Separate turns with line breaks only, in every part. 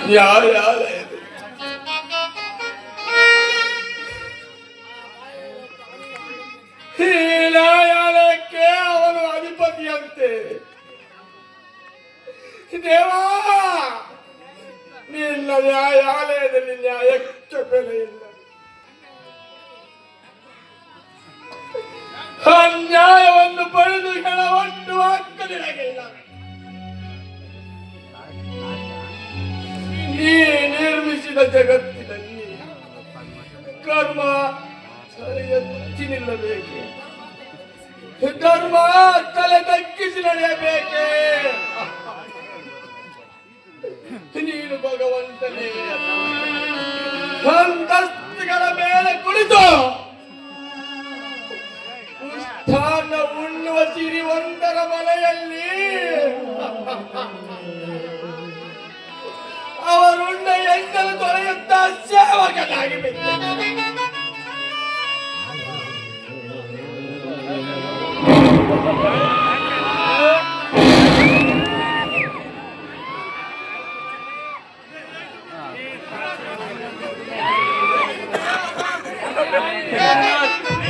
ನ್ಯಾಯಾಲಯ ಈ ನ್ಯಾಯಾಲಯಕ್ಕೆ ಅವನು ಅಧಿಪತಿಯಂತೆ. ದೇವಾ, ನಿನ್ನ ನ್ಯಾಯಾಲಯದಲ್ಲಿ ನ್ಯಾಯಕ್ಕೆ ಬೆಲೆ ಇಲ್ಲ. ಅನ್ಯಾಯವನ್ನು ಪಡೆದು ಹೆಣವಟ್ಟು ಹಾಕಲಿಲ್ಲ. ನೀ ನಿರ್ಮಿಸಿದ ಜಗತ್ತಿನಲ್ಲಿ ಕರ್ಮ ಎತ್ತಿ ನಿಲ್ಲಬೇಕೆ? ಧರ್ಮ ತಲೆ ತಗ್ಗಿಸಿ ನಡೆಯಬೇಕೆ? ನೀನು ಭಗವಂತನೇ ಅಂತಸ್ತುಗಳ ಮೇಲೆ ಕುಳಿತು ಉಷ್ಠಾನ ಉಣ್ಣುವ ಸಿರಿವಂತರ ಮನೆಯಲ್ಲಿ ಅವರುಂಡ ಎಂದಲು ತೊಳೆಯುತ್ತ ಸೇವಕನಾಗಿ ಬಿದ್ದ.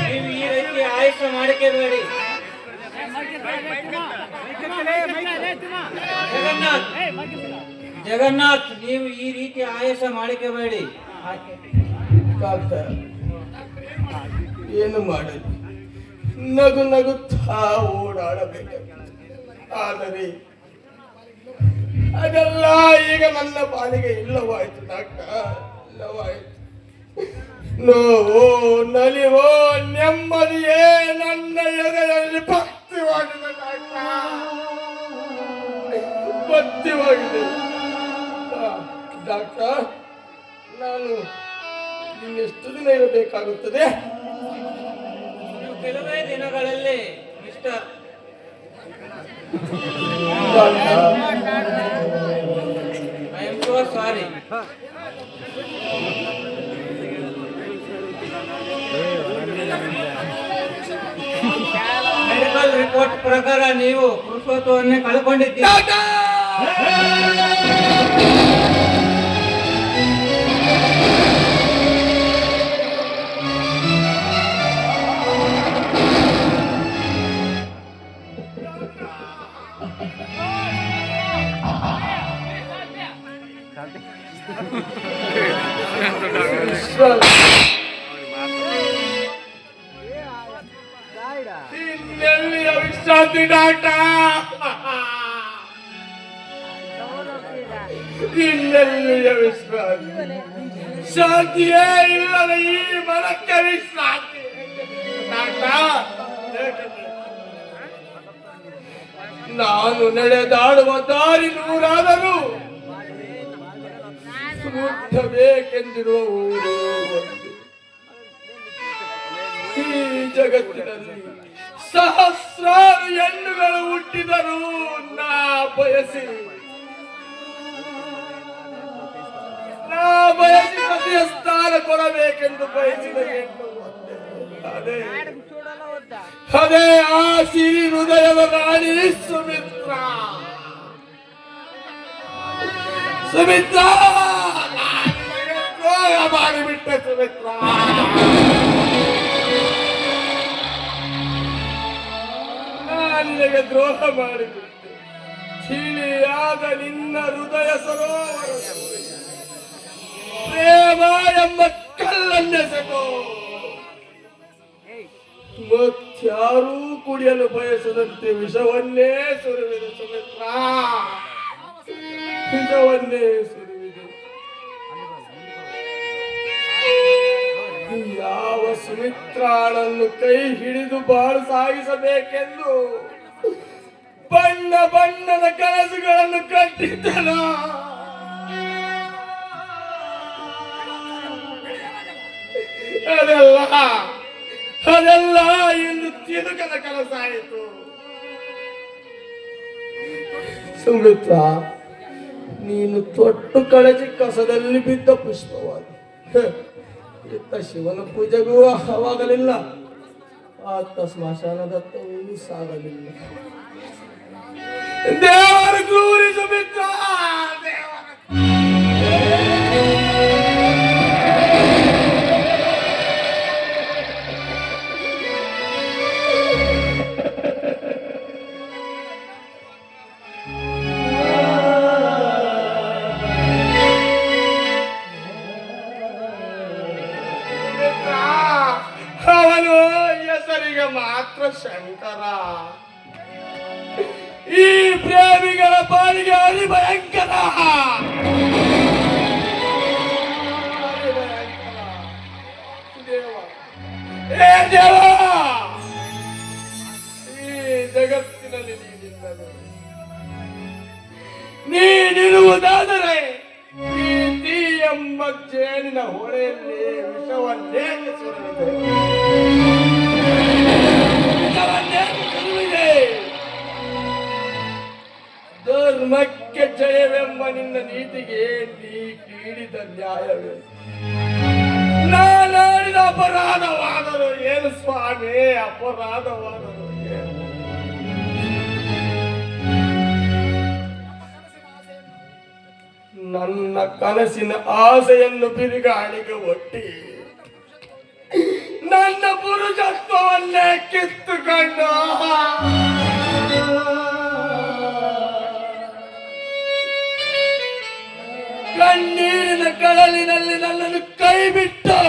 ನೀವು ಈ ರೀತಿ ಆಯುಷ ಮಾಡಿಕೆಬೇಡಿ. ಜಗನ್ನಾಥ್, ನೀವು ಈ ರೀತಿ ಆಯಾಸ ಮಾಡಿಕೆಬೇಡಿ.
ಏನು ಮಾಡಲಿ? ನಗು ನಗುತ್ತಾ ಓಡಾಡಬೇಕು. ಆದರೆ ಅದೆಲ್ಲ ಈಗ ನನ್ನ ಪಾಲಿಗೆ ಇಲ್ಲವಾಯ್ತು ಡಾಕ್ಟರ್, ಇಲ್ಲವಾಯ್ತು. ನೋವು, ನಲಿವೋ, ನೆಮ್ಮದಿಯೇ ನನ್ನ ಎದೆಯಲ್ಲಿ ಭಕ್ತಿವಾಗಿದೆ ಡಾಕ್ಟರ್, ಭಕ್ತಿವಾಗಿದೆ. ಡಾಕ್ಟರ್, ನಾನು ಇನ್ನೆಷ್ಟು ದಿನ ಇರಬೇಕಾಗುತ್ತದೆ?
ಕೆಲವೇ ದಿನಗಳಲ್ಲಿ mister. I am so sorry. Medical report ಪ್ರಕಾರ ನೀವು ಪುರುಷತ್ವವನ್ನೇ ಕಳ್ಕೊಂಡಿದ್ದೀರಿ.
ಇನ್ನೆಲ್ಲಿಯ ವಿಶ್ರಾಂತಿ ಡಾಕ್ಟರ್? ಇನ್ನೆಲ್ಲಿಯ ವಿಶ್ರಾಂತಿ? ಶಾಂತಿಯೇ ಇಲ್ಲದ ಈ ಮನಕ್ಕೆ ವಿಶ್ರಾಂತಿ ಡಾಕ್ಟರ್. ನಾನು ನಡೆದಾಡುವ ದಾರಿ ನೂರಾದರೂ ಮುಟ್ಟಬೇಕೆಂದಿರುವ ಊರು ಒಂದು. ಈ ಜಗತ್ತಿನಲ್ಲಿ ಸಹಸ್ರಾರು ಹೆಣ್ಣುಗಳು ಹುಟ್ಟಿದರೂ ನಾ ಬಯಸಿ ಸತಿಯ ಸ್ಥಾನ ಕೊಡಬೇಕೆಂದು ಬಯಸಿದ ಹೆಣ್ಣು ಅದೇ ಅದೇ ಆ ಸಿರಿ ಹೃದಯದ ರಾಣಿ ಸುಮಿತ್ರ. ಸುಮಿತ್ರ ಮಾಡಿಬಿಟ್ಟೆ. ಸುಮಿತ್ರ, ನಿನಗೆ ದ್ರೋಹ ಮಾಡಿಬಿಟ್ಟೆ. ತಿಳಿಯಾದ ನಿನ್ನ ಹೃದಯ ಸರೋವರ ಪ್ರೇಮ ಎಂಬ ಕಲ್ಲನ್ನೆಸೆದು ಮತ್ಯಾರೂ ಕುಡಿಯಲು ಬಯಸದಂತೆ ವಿಷವನ್ನೇ ಸುರಿವಿದೆ. ಸುಮಿತ್ರ, ವಿಷವನ್ನೇ ಸುರಿವಿದೆ. ಯಾವ ಸುಮಿತ್ರಾಳನ್ನು ಕೈ ಹಿಡಿದು ಬಾಳು ಸಾಗಿಸಬೇಕೆಂದು ಬಣ್ಣ ಬಣ್ಣದ ಕನಸುಗಳನ್ನು ಕಟ್ಟಿದ್ದನ ಅದೆಲ್ಲ ಇಂದು ತಿರುಕದ ಕನಸಾಯಿತು. ಸುಮಿತ್ರ, ನೀನು ತೊಟ್ಟು ಕಳಚಿ ಕಸದಲ್ಲಿ ಬಿದ್ದ ಪುಷ್ಪವಾದ. ಇತ್ತ ಶಿವನ ಪೂಜೆಗೂ ಅವಾಗಲಿಲ್ಲ, ಆತ ಸ್ಮಶಾನದತ್ತವೂ ಸಾಗಲಿಲ್ಲ. ದೇವರ ಕ್ರೂರಿ ಸುಮಿತ್ರ, ದೇವರ ಶಂಕರ. ಈ ಪ್ರೇಮಿಗಳ ಪಾಲಿಗೆ ಹರಿ ಭಯಂಕರ. ಏ ದೇವ, ಈ ಜಗತ್ತಿನಲ್ಲಿ ನೀನಿರುವುದಾದರೆ ಪ್ರೀತಿ ಎಂಬ ಜೇನಿನ ಹೊಳೆಯಲ್ಲಿ ವಿಷವನ್ನೇಕೆ ಸುರಿದೆ. ಧರ್ಮಕ್ಕೆ ಜಯವೆಂಬ ನಿನ್ನ ನೀತಿಗೆ ನೀ ನೀಡಿದ ನ್ಯಾಯವೇ ನಾನಾಡಿದ ಅಪರಾಧವಾದರು ಏನು ಸ್ವಾಮಿ, ಅಪರಾಧವಾದರು ಏನು? ನನ್ನ ಕನಸಿನ ಆಸೆಯನ್ನು ಬಿರುಗಾಳಿಗೆ ಒಟ್ಟಿ ನನ್ನ ಪುರುಷತ್ವವನ್ನೇ ಕಿತ್ತುಕೊಂಡು ಕಣ್ಣೀರಿನ ಕಡಲಿನಲ್ಲಿ ನನ್ನನ್ನು ಕೈ ಬಿಟ್ಟು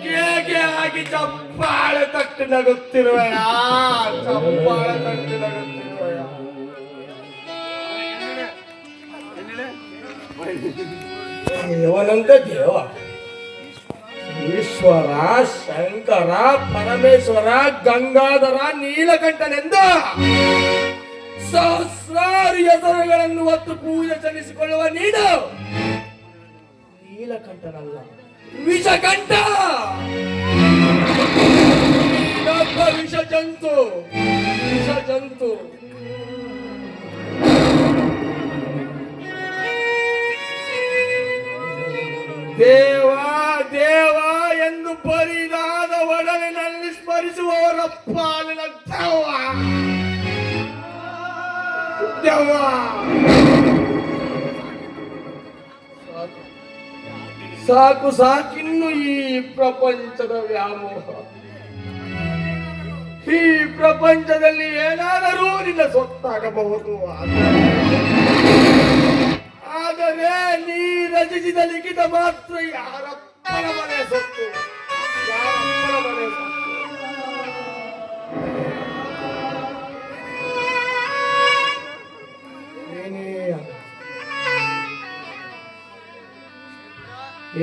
ಕೇಗೆ ಆಗಿ ಚಪ್ಪಾಳೆ ತಟ್ಟು ನಗುತ್ತಿರುವೆಯ, ಚಪ್ಪಾಳೆ ತಟ್ಟು ನಗುತ್ತಿರುವೆಯ. ದೇವನಂತ ದೇವ, ಈಶ್ವರ, ಶಂಕರ, ಪರಮೇಶ್ವರ, ಗಂಗಾಧರ, ನೀಲಕಂಠನೆಂದ ಸಹಸ್ರಾರು ಹೆಸರುಗಳನ್ನು ಹೊತ್ತು ಪೂಜೆ ಸಲ್ಲಿಸಿಕೊಳ್ಳುವ ನೀನು ನೀಲಕಂಠನಲ್ಲ, ವಿಷಕಂಠ. ನೀನೊಬ್ಬ ವಿಷ ಜಂತು, ವಿಷ ಜಂತು. ದೇವ ದೇವ ಎಂದು ಬರಿದಾದ ಒಡಲಿನಲ್ಲಿ ಸ್ಮರಿಸುವವರ ಪಾಲಿನ ದೆವ್ವ, ದೆವ್ವ. ಸಾಕು ಸಾಕಿನ್ನು ಈ ಪ್ರಪಂಚದ ವ್ಯಾಮೋಹ. ಈ ಪ್ರಪಂಚದಲ್ಲಿ ಏನಾದರೂ ನಿನ್ನ ಸೊತ್ತಾಗಬಹುದು, ಆದರೆ ನೀ ರಚಿಸಿದ ಲಿಖಿತ ಮಾತ್ರ ಯಾರಪ್ಪನ ಮನೆ ಸೊತ್ತು, ಯಾರಪ್ಪನ ಮನೆ ಸೊತ್ತು.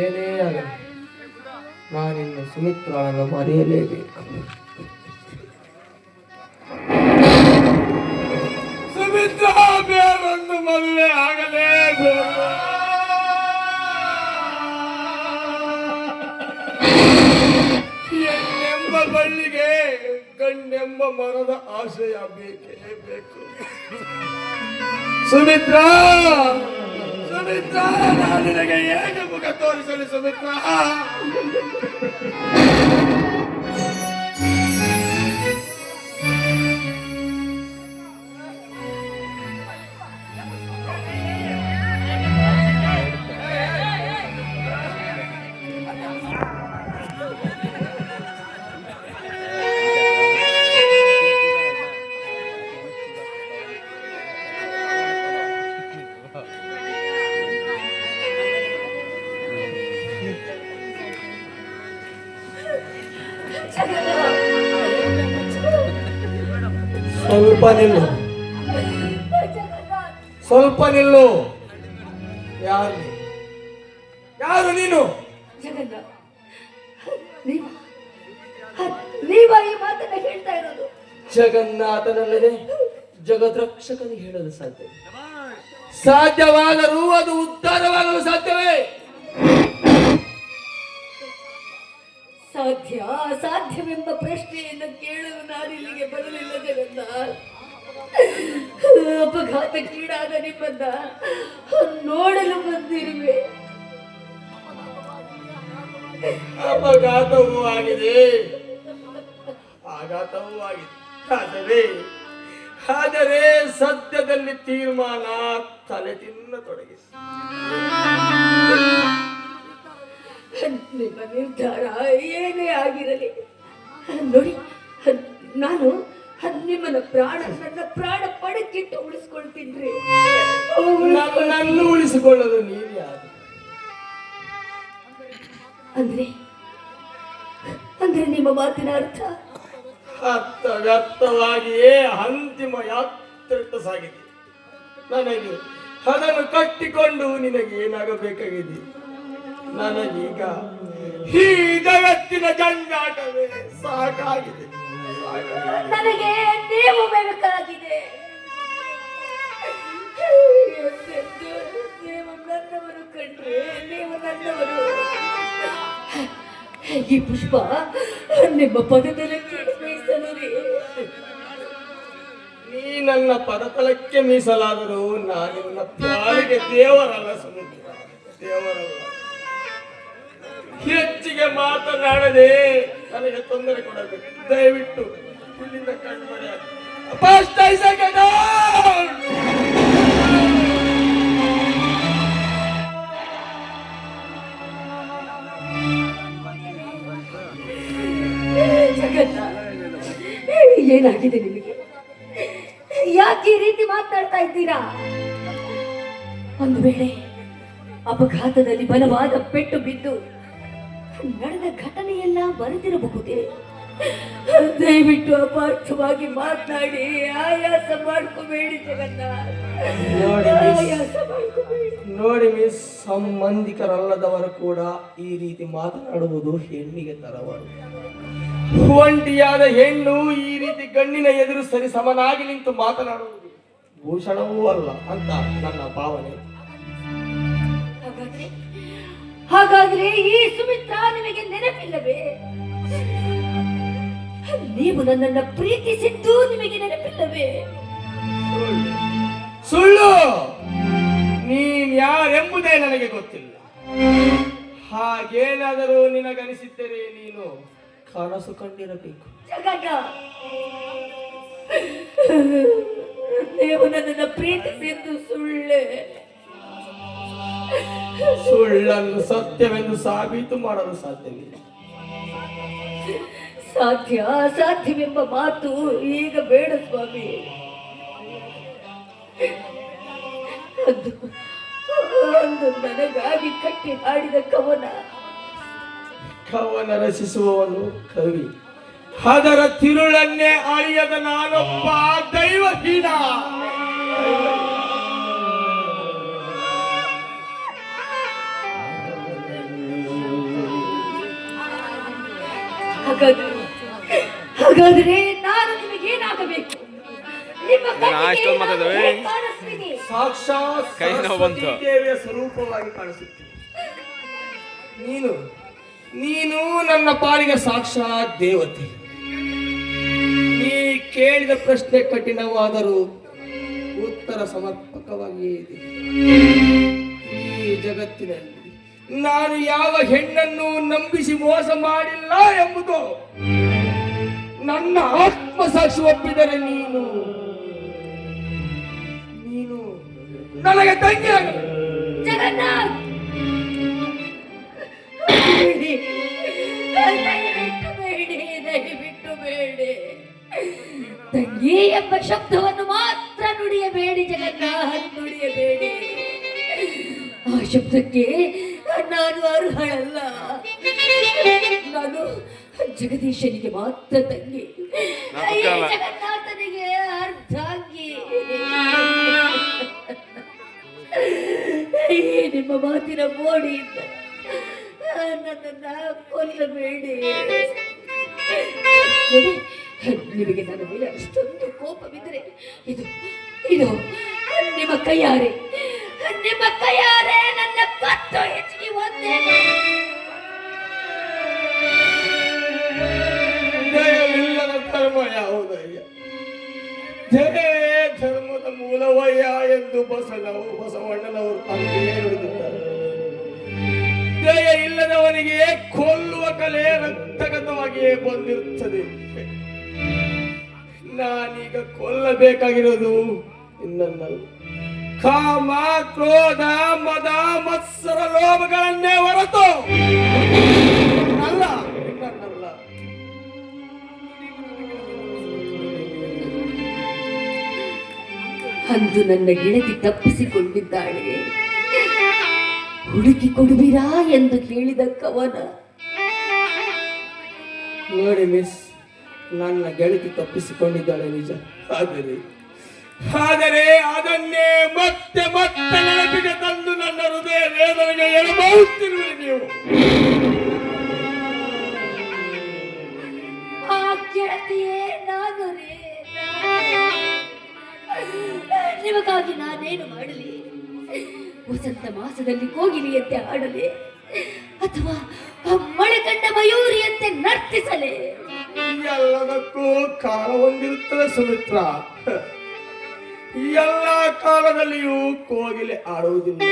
ಏನೇ ಆಗಲಿ ನಾನಿನ್ನು ಸುಮಿತ್ರಳನ್ನು ಮರೆಯಲೇಬೇಕು. ಸುಮಿತ್ರ ಬೇರೊಂದು ಮದುವೆ ಆಗಲೇಬೇಕು. ಹೆಣ್ಣೆಂಬ ಬಳ್ಳಿಗೆ ಗಂಡೆಂಬ ಮರದ ಆಶಯ ಬೇಕೇ ಬೇಕು. ಸುಮಿತ್ರ, ಸುಮಿತ್ರ, ನಾನು ನಿನಗೆ ಹೇಗೆ ಮುಖ ತೋರಿಸಲಿ ಸುಮಿತ್ರ? ಸ್ವಲ್ಪ ನಿಲ್ಲು, ಸ್ವಲ್ಪ ನಿಲ್ಲು. ಯಾರು ಯಾರು ನೀನು?
ಜಗನ್ನಾಥ, ನೀವ ಈ ಮಾತನ್ನ ಹೇಳ್ತಾ ಇರೋದು?
ಜಗನ್ನಾಥನಲ್ಲದೆ ಜಗದ್ರಕ್ಷಕನು ಹೇಳಲು ಸಾಧ್ಯ, ಸಾಧ್ಯವಾದರೂ ಅದು ಉದ್ಧಾರವಾಗಲು ಸಾಧ್ಯವೇ?
ಸಾಧ್ಯ ಅಸಾಧ್ಯವೆಂಬ ಪ್ರಶ್ನೆಯನ್ನು ಕೇಳಲು ನಾನಿಲ್ಲಿಗೆ ಬರಲಿಲ್ಲ ಜಗನ್ನಾಥ್. ಅಪಘಾತಕ್ಕೀಡಾದ ನಿಮ್ಮನ್ನ ನೋಡಲು ಬಂದಿರುವೆ.
ಅಪಘಾತವೂ ಆಗಿದೆ, ಆಘಾತವೂ ಆಗಿದೆ. ಆದರೆ ಸದ್ಯದಲ್ಲಿ ತೀರ್ಮಾನ ತಲೆ ತಿನ್ನತೊಡಗಿದೆ.
ನಿಮ್ಮ ನಿರ್ಧಾರ ಏನೇ ಆಗಿರಲಿ ನೋಡಿ, ನಾನು ನಿಮ್ಮನ್ನ ನನ್ನ ಪ್ರಾಣ ಪಡಕ್ಕಿಟ್ಟು ಉಳಿಸ್ಕೊಳ್ತೀನಿ.
ನನ್ನನ್ನು ಉಳಿಸಿಕೊಳ್ಳಲು ನೀನು ಯಾರು?
ಅಂದ್ರೆ ಹಾಗಾದ್ರೆ ನಿಮ್ಮ ಮಾತಿನ ಅರ್ಥ?
ವ್ಯರ್ಥವಾಗಿಯೇ ಅಂತಿಮ ಯಾತ್ರೆ ಸಾಗಿದೆ. ನನಗೆ ಅದನ್ನು ಕಟ್ಟಿಕೊಂಡು ನಿನಗೆ ಏನಾಗಬೇಕಾಗಿದೆ? ನನಗೀಗ ಈ ಜಗತ್ತಿನ ಜಂಜಾಟವೇ ಸಾಕಾಗಿದೆ.
ನನಗೆ ನೀವು ಬೇಕಾಗಿದೆ. ನೀವು ನನ್ನವರು ಕಂಡ್ರೆ, ನೀವು ನನ್ನವರು. ಈ ಪುಷ್ಪ ನಿಮ್ಮ ಪದತಲಕ್ಕೆ ಮೀಸಲು ರೀ.
ನೀ ನನ್ನ ಪದತಲಕ್ಕೆ ಮೀಸಲಾದರೂ ನಾನಿನ್ನ ಪಾಲಿಗೆ ದೇವರಲ್ಲ ಸಮುದ್ರ, ದೇವರಲ್ಲ. ಹೆಚ್ಚಿಗೆ ಮಾತನಾಡದೆ ನನಗೆ ತೊಂದರೆ ಕೊಡಬೇಕು. ದಯವಿಟ್ಟು ಇಲ್ಲಿಂದ ಕಣ್ಮರೆ
ಏನಾಗಿದೆ ನಿಮಗೆ? ಯಾಕೆ ಈ ರೀತಿ ಮಾತನಾಡ್ತಾ ಇದ್ದೀರಾ? ಒಂದು ವೇಳೆ ಅಪಘಾತದಲ್ಲಿ ಬಲವಾದ ಪೆಟ್ಟು ಬಿದ್ದು ನಡೆದ ಘಟನೆಯೆಲ್ಲ ಬರೆದಿರಬಹುದೇ? ದಯವಿಟ್ಟು ಅಪಾರ್ಥವಾಗಿ ಮಾತನಾಡಿ ಆಯಾಸ ಮಾಡ್ಕೋಬೇಡಿ ಜಗನ್ನಾಥ್.
ನೋಡಿ ಮಿಸ್, ಸಂಬಂಧಿಕರಲ್ಲದವರು ಕೂಡ ಈ ರೀತಿ ಮಾತನಾಡುವುದು ಹೆಣ್ಣಿಗೆ ತರವಾಡು. ಒಂಟಿಯಾದ ಹೆಣ್ಣು ಈ ರೀತಿ ಗಣ್ಣಿನ ಎದುರು ಸರಿ ಸಮನಾಗಿ ನಿಂತು ಮಾತನಾಡುವುದು ಭೂಷಣವೂ ಅಲ್ಲ ಅಂತ ನನ್ನ ಭಾವನೆ.
ಹಾಗಾದ್ರೆ ಈ ಸುಮಿತ್ರಾ ನಿಮಗೆ ನೆನಪಿಲ್ಲವೇ? ನೀವು ನನ್ನನ್ನು ಪ್ರೀತಿಸಿದ್ದು ನಿಮಗೆ ನೆನಪಿಲ್ಲವೇ?
ಸುಳ್ಳು. ನೀನ್ ಯಾರೆಂಬುದೇ ನನಗೆ ಗೊತ್ತಿಲ್ಲ. ಹಾಗೇನಾದರೂ ನಿನಗನಿಸಿದ್ದರೆ ನೀನು ಕನಸು ಕಂಡಿರಬೇಕು.
ನೀವು ನನ್ನನ್ನು ಪ್ರೀತಿಸಿದ್ದು ಸುಳ್ಳೆ.
ಸುಳ್ಳನ್ನು ಸತ್ಯವೆಂದು ಸಾಬೀತು ಮಾಡಲು ಸಾಧ್ಯವಿಲ್ಲ.
ಸಾಧ್ಯವೆಂಬ ಮಾತು ಈಗ ಬೇಡ ಸ್ವಾಮಿ. ಅಂದು ನನಗಾಗಿ ಕಟ್ಟಿ ಹಾಡಿದ
ಕವನ ರಚಿಸುವವನು ಕವಿ. ಅದರ ತಿರುಳನ್ನೇ ಅಳಿಯದ ನಾನೊಬ್ಬ ದೈವಹೀನ.
ಹಾಗಾದ್ರೆ ನಾನು ನಿಮಗೇನಾಗಬೇಕು? ನಿಮ್ಮ
ಸಾಕ್ಷಾತ್ ದೇವಿಯ ಸ್ವರೂಪವಾಗಿ ಕಾಣಿಸುತ್ತೀನಿ. ನೀನು ನನ್ನ ಪಾಲಿಗೆ ಸಾಕ್ಷಾತ್ ದೇವತೆ. ನೀ ಕೇಳಿದ ಪ್ರಶ್ನೆ ಕಠಿಣವಾದರೂ ಉತ್ತರ ಸಮರ್ಪಕವಾಗಿಯೇ ಇದೆ. ಈ ಜಗತ್ತಿನಲ್ಲಿ ನಾನು ಯಾವ ಹೆಣ್ಣನ್ನು ನಂಬಿಸಿ ಮೋಸ ಮಾಡಿಲ್ಲ ಎಂಬುದು ನನ್ನ ಆತ್ಮಸಾಕ್ಷಿ ಒಪ್ಪಿದರೆ ನೀನು ನನಗೆ ತಂಗಿ.
ಜಗನ್ನಾಥ್, ದಯವಿಟ್ಟು ಬೇಡಿ. ತಂಗಿ ಎಂಬ ಶಬ್ದವನ್ನು ಮಾತ್ರ ನುಡಿಯಬೇಡಿ ಜಗನ್ನಾಥ್, ನುಡಿಯಬೇಡಿ. ಆ ಶಬ್ದಕ್ಕೆ ನಾನು ಅರ್ಹಳಲ್ಲ. ನಾನು ಜಗದೀಶನಿಗೆ ಮಾತ್ರ ತಂಗಿ, ಜಗನ್ನಾಥನಿಗೆ ಅರ್ಧಾಂಗಿ. ನಿಮ್ಮ ಮಾತಿನ ಮೋಡಿಯಿಂದ ನನ್ನನ್ನ ಕೊಲ್ಲಬೇಡಿ. ನಿಮಗೆ ನನ್ನ ಮೇಲೆ ಅಷ್ಟೊಂದು ಕೋಪವಿದ್ರೆ ಇದು ನಿಮ್ಮ ಕೈಯಾರೆ ನನ್ನ ಕತ್ತು ಹೆಚ್ಚಿಗೆ ಒಂದೇ.
ದಯವಿಲ್ಲದ ಧರ್ಮ ಯಾವುದಯ್ಯ? ಜಯ ಧರ್ಮದ ಮೂಲವಯ್ಯ ಎಂದು ಬಸವಣ್ಣನವರು ಅಂತೆಯೇ ನುಡಿದಿದ್ದಾರೆ. ದಯ ಇಲ್ಲದವನಿಗೆ ಕೊಲ್ಲುವ ಕಲೆ ರಕ್ತಗತವಾಗಿಯೇ ಬಂದಿರುತ್ತದೆ. ನಾನೀಗ ಕೊಲ್ಲಬೇಕಾಗಿರೋದು ಇನ್ನೊಂದಲ್ಲ, ಕಾಮ ಕ್ರೋಧ ಮದ ಮತ್ಸರ ಲೋಭಗಳನ್ನೇ ಹೊರತು ಅಲ್ಲ, ಇನ್ನೊಂದಲ್ಲ.
ಅಂದು ನನ್ನ ಗೆಳತಿ ತಪ್ಪಿಸಿಕೊಂಡಿದ್ದಾಳೆ. ಹುಡುಕಿ ಕೊಡುವಿರಾ ಎಂದು ಕೇಳಿದ ಕವನ
ನೋಡಿ ಮಿಸ್, ನನ್ನ ಗೆಳತಿ ತಪ್ಪಿಸಿಕೊಂಡಿದ್ದಾಳೆ ನಿಜ. ಆದರೆ ಅದನ್ನೇ ಮತ್ತೆ ಮತ್ತೆ ನೆನಪಿಗೆ ತಂದು ನನ್ನ ಹೃದಯ ವೇದನೆಗೆ ಎಡಬಹುತ್ತಿರುವೆ ನೀವು.
ಆ ಗೆಳತಿಯೇ ನಾನು ರೇ. ನಿಮಗಾಗಿ ನಾನೇನು ಮಾಡಲಿ? ವಸಂತ ಮಾಸದಲ್ಲಿ ಕೋಗಿಲಿಯಂತೆ ಹಾಡಲೆ, ಅಥವಾ ಮಳೆ ಕಂಡ ಮಯೂರಿಯಂತೆ ನರ್ತಿಸಲೆ?
ಎಲ್ಲದಕ್ಕೂ ಕಾಲ ಹೊಂದಿರುತ್ತದೆ ಸುಮಿತ್ರ. ಎಲ್ಲ ಕಾಲದಲ್ಲಿಯೂ ಕೋಗಿಲೆ ಆಡುವುದಿಲ್ಲ,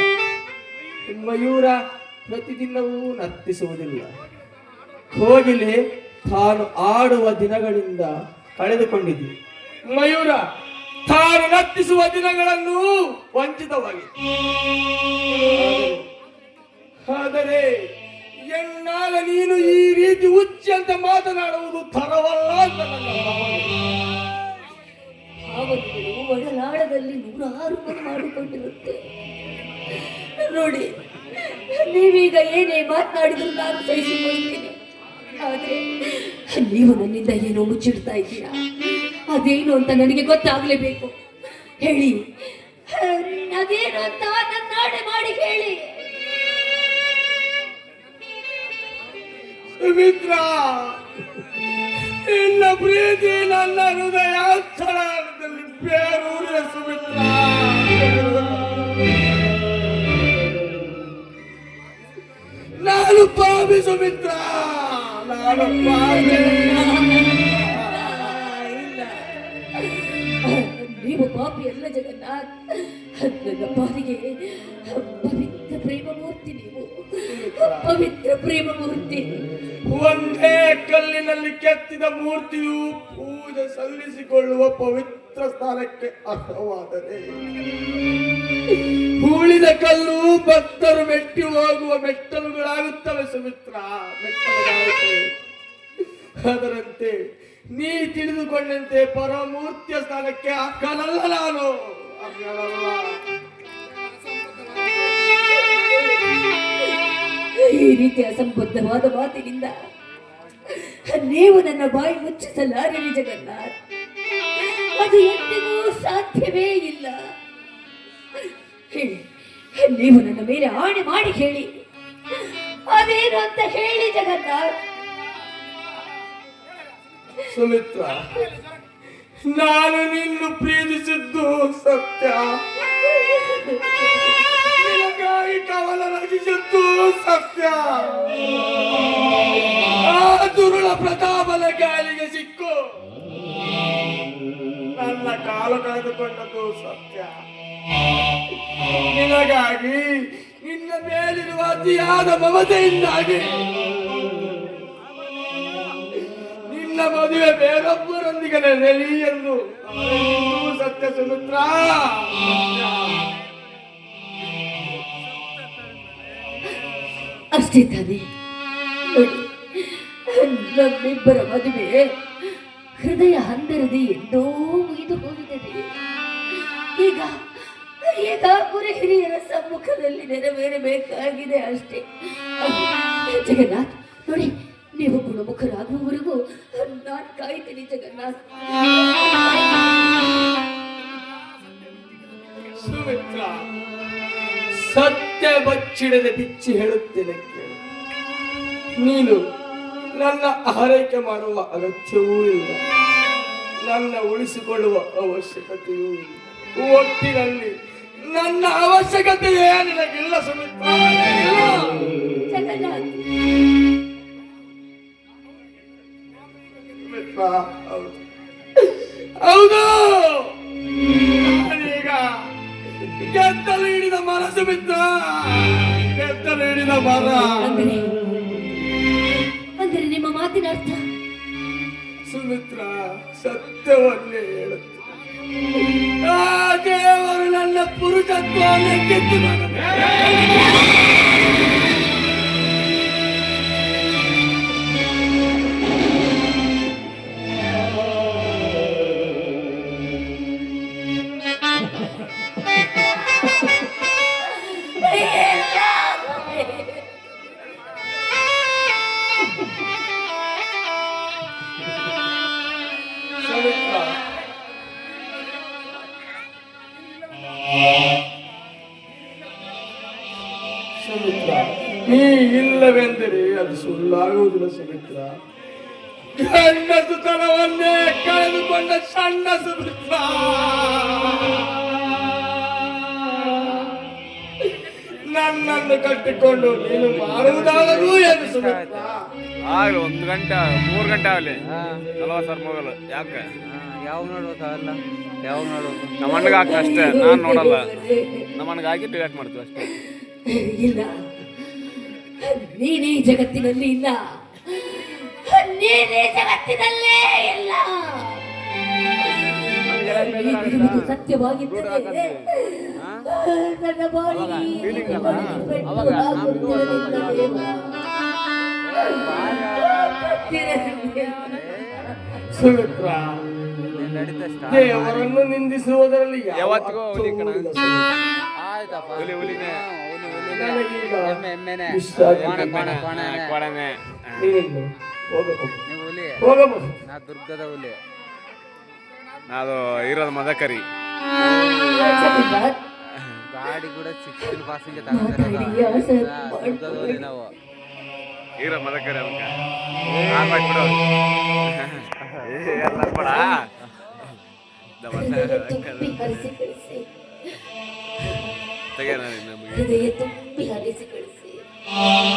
ಮಯೂರ ಪ್ರತಿದಿನವೂ ನರ್ತಿಸುವುದಿಲ್ಲ. ಕೋಗಿಲೆ ತಾನು ಆಡುವ ದಿನಗಳಿಂದ ಕಳೆದುಕೊಂಡಿದೆ, ಮಯೂರ ತಾನು ನರ್ತಿಸುವ ದಿನಗಳನ್ನು ವಂಚಿತವಾಗಿದೆ. ಆದರೆ ಎನ್ನಾಗ ನೀನು ಈ ರೀತಿ ಹುಚ್ಚಿ ಅಂತ ಮಾತನಾಡುವುದು ತರವಲ್ಲ ಅಂತ ನನ್ನ ಭಾವನೆ.
ಭಾವನೆಗಳು ಒಡಲಾಳದಲ್ಲಿ ನೂರಾರು ಮನೆ ಮಾಡಿಕೊಂಡಿರುತ್ತೆ. ನೋಡಿ, ನೀವೀಗ ಏನೇ ಮಾತನಾಡಿದ್ರು ನಾನು ಸಹಿಸಿಕೊಳ್ತೀನಿ. ಆದ್ರೆ ನೀವು ನನ್ನಿಂದ ಏನೋ ಮುಚ್ಚಿಡ್ತಾ ಇದ್ದೀರಾ. ಅದೇನು ಅಂತ ನನಗೆ ಗೊತ್ತಾಗ್ಲೇಬೇಕು. ಹೇಳಿ, ಅದೇನು ಅಂತ ನನ್ನಾಡೆ ಮಾಡಿ ಹೇಳಿ.
ಸುಮಿತ್ರ, ನಿನ್ನ ಪ್ರೀತಿ ನನ್ನ ಹೃದಯ ಸ್ಥಳದಲ್ಲಿ ಬೇರೂರಿನ ಸುಮಿತ್ರ. ನಾನು ಪಾಪಿ ಸುಮಿತ್ರ, ನಾನು ಪಾಪಿ.
ಇಲ್ಲ, ನೀವು ಪಾಪಿ ಅಲ್ಲ ಜಗನ್ನಾಥ್. ನನ್ನ ಪಾಲಿಗೆ ಪವಿತ್ರ ಪ್ರೇಮ ಮೂರ್ತಿ. ನೀವು ಪವಿತ್ರ ಪ್ರೇಮ ಮೂರ್ತಿ.
ಒಂದೇ ಕಲ್ಲಿನಲ್ಲಿ ಕೆತ್ತಿದ ಮೂರ್ತಿಯು ಪೂಜೆ ಸಲ್ಲಿಸಿಕೊಳ್ಳುವ ಪವಿತ್ರ ಸ್ಥಾನಕ್ಕೆ ಅರ್ಹವಾದರೆ, ಉಳಿದ ಕಲ್ಲು ಭಕ್ತರು ಮೆಟ್ಟಿ ಹೋಗುವ ಮೆಟ್ಟಲುಗಳಾಗುತ್ತವೆ ಸುಮಿತ್ರ, ಮೆಟ್ಟಲುಗಳಾಗುತ್ತವೆ. ಅದರಂತೆ ನೀ ತಿಳಿದುಕೊಂಡಂತೆ ಪರಮೂರ್ತಿಯ ಸ್ಥಾನಕ್ಕೆ ಅರ್ಹನಲ್ಲ ನಾನು, ಅರ್ಹನಲ್ಲ.
ಈ ರೀತಿ ಅಸಂಬದ್ಧವಾದ ಮಾತಿನಿಂದ ನೀವು ನನ್ನ ಬಾಯಿ ಮುಚ್ಚಿಸಲಾರಿರಿ ಜಗನ್ನಾಥ್. ಅದು ಎಂದಿಗೂ ಸಾಧ್ಯವೇ ಇಲ್ಲ. ಹೇಳಿ, ನೀವು ನನ್ನ ಮೇಲೆ ಆಣೆ ಮಾಡಿ ಹೇಳಿ, ಅದೇನು ಅಂತ ಹೇಳಿ ಜಗನ್ನಾಥ್.
ಸುಮಿತ್ರ, ನಾನು ನಿನ್ನ ಪ್ರೀತಿಸಿದ್ದು ಸತ್ಯ, ನಿನಗಾಗಿ ಕವಲ ರಚಿಸಿದ್ದು ಸತ್ಯ. ಆ ದುರುಳ ಪ್ರತಾಪನ ಗಾಳಿಗೆ ಸಿಕ್ಕು ನನ್ನ ಕಾಲು ಕಳೆದುಕೊಂಡದ್ದು ಸತ್ಯ. ನಿನಗಾಗಿ, ನಿನ್ನ ಮೇಲಿರುವ ಅತಿಯಾದ ಮಮತೆಯಿಂದಾಗಿ ನಿನ್ನ ಮದುವೆ ಬೇರೊಬ್ಬರೊಂದಿಗೆ ನಡೆಯಲಿ ಎಂದು ಸತ್ಯ ಸುಮಿತ್ರ.
ಅಷ್ಟೇ ತಾನೇ. ನೋಡಿ, ನಮ್ಮಿಬ್ಬರ ಮದುವೆ ಹೃದಯ ಹಂದರದೆ ಎಂದೋ ಮುಗಿದು ಹೋಗಿದ್ದೇನೆ. ಈಗ ಈಗ ಗುರು ಹಿರಿಯರ ಸಮ್ಮುಖದಲ್ಲಿ ನೆರವೇರಬೇಕಾಗಿದೆ ಅಷ್ಟೇ. ಜಗನ್ನಾಥ್, ನೋಡಿ, ನೀವು ಗುಣಮುಖರಾಗುವವರೆಗೂ ನಾನು ಕಾಯ್ತೀನಿ ಜಗನ್ನಾಥ್.
ಸುಮಿತ್ರ, ಸತ್ಯ ಬಚ್ಚಿಡದೆ ಬಿಚ್ಚಿ ಹೇಳುತ್ತೇನೆ ಕೇಳು. ನೀನು ನನ್ನ ಆರೈಕೆ ಮಾಡುವ ಅಗತ್ಯವೂ ಇಲ್ಲ, ನನ್ನ ಉಳಿಸಿಕೊಳ್ಳುವ ಅವಶ್ಯಕತೆಯೂ ಇಲ್ಲ. ಒಟ್ಟಿನಲ್ಲಿ ನನ್ನ ಅವಶ್ಯಕತೆಯೇ ನಿನಗಿಲ್ಲ ಸುಮಿತ್ರ.
ಜಗನ್ನಾಥ್,
ಹೌದು, ನಾನೀಗ ಗೆದ್ದಲು ಹಿಡಿದ ಮರ ಸುಮಿತ್ರ, ಗೆದ್ದಲು ಹಿಡಿದ ಮರ.
ಅಂದರೆ ನಿಮ್ಮ ಮಾತಿನ ಅರ್ಥ?
ಸುಮಿತ್ರ, ಸತ್ಯವನ್ನೇ ಹೇಳುತ್ತೆ. ಆ ದೇವರು ನನ್ನ ಪುರುಷತ್ವವನ್ನು ಗೆದ್ದುಕೊಂಡು ಸುಮಿತ್ರ, ನೀ ಇಲ್ಲವೆಂದರೆ ಅದು ಸುಳ್ಳಾಗುವುದಿಲ್ಲ ಸುಮಿತ್ರ. ಗಂಡಸುತನವನ್ನೇ ಕಳೆದುಕೊಂಡ ಸಣ್ಣ ಸುಮಿತ್ರ, ನನ್ನನ್ನು ಕಟ್ಟಿಕೊಂಡು ನೀನು ಮಾಡುವುದಾದರೂ ಏನು ಸುಮಿತ್ರ?
ಆಗ್ಲಿ 1 ಗಂಟೆ 3 ಗಂಟೆ ಆಗಲಿ 40 ಸಾವಿರ ಮೊಬೈಲ್ ಯಾಕೆ
ಯಾವಾಗ ನೋಡ್ಬೇಕು ಅವೆಲ್ಲ? ಯಾವಾಗ ನೋಡ್ಬೇಕು?
ನಮ್ಮ ಅಣ್ಣಗೆ ಹಾಕ ಅಷ್ಟೇ, ನಾನು ನೋಡಲ್ಲ. ನಮ್ಮ ಅಣ್ಣಗೆ ಹಾಕಿ ಡಿಲೇಟ್ ಮಾಡ್ತೀವಿ ಅಷ್ಟೇ.
ಇಲ್ಲ, ನೀನೇ ಜಗತ್ತಿನಲ್ಲಿ ಇಲ್ಲ, ನೀನೇ ಜಗತ್ತಿನಲ್ಲೇ ಇಲ್ಲ. ನೀನಿರುವುದು ಸತ್ಯವಾಗಿದ್ದರೆ ನನ್ನ ಬಾಳಿ
ಸುಮಿತ್ರ,
ನಡೀತಷ್ಟ
ದೇವರನ್ನು ನಿಂದಿಸುವುದರಲ್ಲಿ
ಯಾವತ್ತಿಗೂ ಹುಲಿ ಕಣ.
ಇಲ್ಲ ಸುಮಿತ್ರ.
ಆಯ್ತಪ್ಪ.
ಹುಲಿನೇ.
ನನಗೀಗ
ಎಮ್ಮೆನೆ
ಇಷ್ಟ ಆಗಿದೆ.
ಕೊಡನೆ
ನೀನು ಹೋಗಬಹುದು,
ನೀವು ಹುಲಿ,
ಹೋಗಬಹುದು.
ನಾ ದುರ್ಗದ ಹುಲಿ.
ಅದು ಇರೋದು ಮದಕರಿ.
ಗಾಡಿ ಕೂಡ 16 ಪಾಸಿಂಗ್ ತಗೊಂಡಿರೋದು ದುರ್ಗದ ಹುಲಿ ನಾವು.
ಇರೋ ಮದಕರಿ ಅದಕ್ಕೆ ಮಾಡ್ಬಿಡು. ಎಲ್ಲ ಕೊಡ ತೆಗೆಯ ನಮಗೆ
ಹೃದಯ ತುಂಬಿ ಹರಿಸಿ ಕಳಿಸಿ